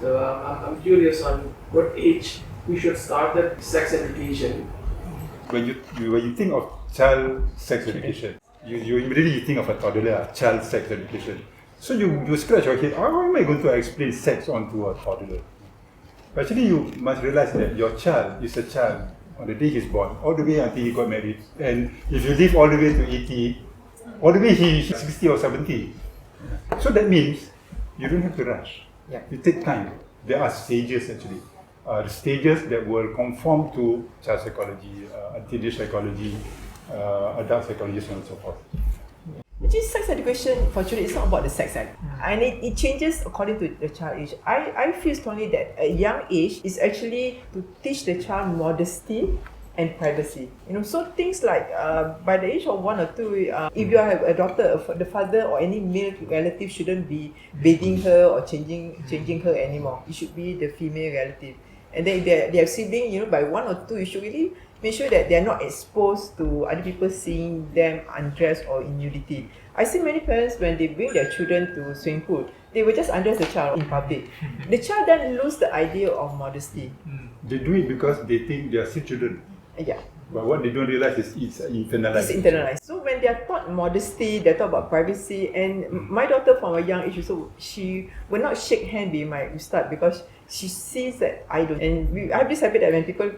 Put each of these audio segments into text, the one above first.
So I'm curious on what age we should start the sex education. When you think of child sex education, you immediately think of a toddler, child sex education. So you scratch your head, how am I going to explain sex onto a toddler? But actually, you must realize that your child is a child on the day he's born, all the way until he got married. And if you live all the way to 80, all the way he's 60 or 70. So that means you don't have to rush. Yeah. You take time. There are stages actually. The stages that will conform to child psychology, teenage psychology, adult psychology, so on and so forth. Which is sex education for children, it's not about the sex act. And it changes according to the child age. I feel strongly that a young age is actually to teach the child modesty and privacy. So things like by the age of 1 or 2, if you have a daughter, the father or any male relative shouldn't be bathing her or changing her anymore. It should be the female relative. And then if they have siblings, by 1 or 2, you should really make sure that they are not exposed to other people seeing them undressed or in nudity. I see many parents, when they bring their children to swimming pool, they will just undress the child in public. The child then lose the idea of modesty. They do it because they think they are still children. Yeah. But what they don't realize is it's internalized. It's internalized. So when they are taught modesty, they are taught about privacy. And my daughter from a young age, so she will not shake hand with my ustad because she sees that I don't. And I have this habit that when people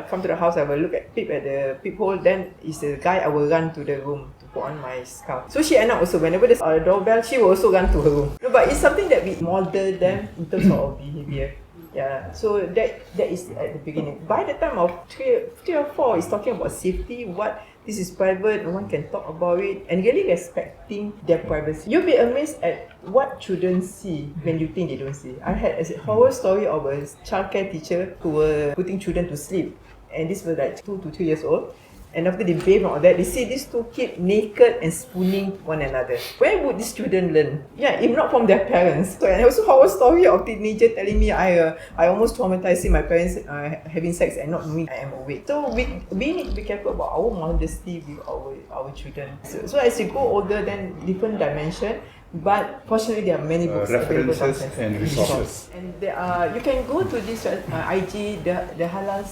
come to the house, I will peep at the peephole. Then it's the guy, I will run to the room to put on my scarf. So she end up also, whenever there's a doorbell, she will also run to her room. No, but it's something that we model them in terms of behavior. Yeah, so that is at the beginning. By the time of 3 or 4, it's talking about safety, what this is private, no one can talk about it, and really respecting their privacy. You'll be amazed at what children see when you think they don't see. I had a horror story of a childcare teacher who were putting children to sleep, and this was like 2 to 3 years old. And after they bathe and all that, they see these two kids naked and spooning one another. Where would these children learn? Yeah, if not from their parents. So, and also horror story of teenager telling me I almost traumatized seeing my parents having sex and not knowing I am awake. So we need to be careful about our modesty with our children. So as you go older, then different dimension. But fortunately, there are many books references and resources. And there are, you can go to this IG, the Halal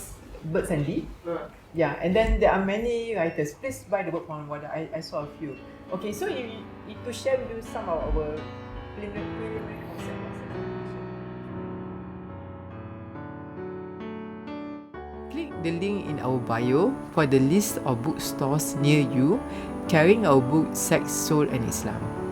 Birds and Lee. Yeah, and then there are many writers. Please buy the book from Wardah. I saw a few. Okay, so to share with you some of our preliminary concepts. Click the link in our bio for the list of bookstores near you carrying our book Sex, Soul and Islam.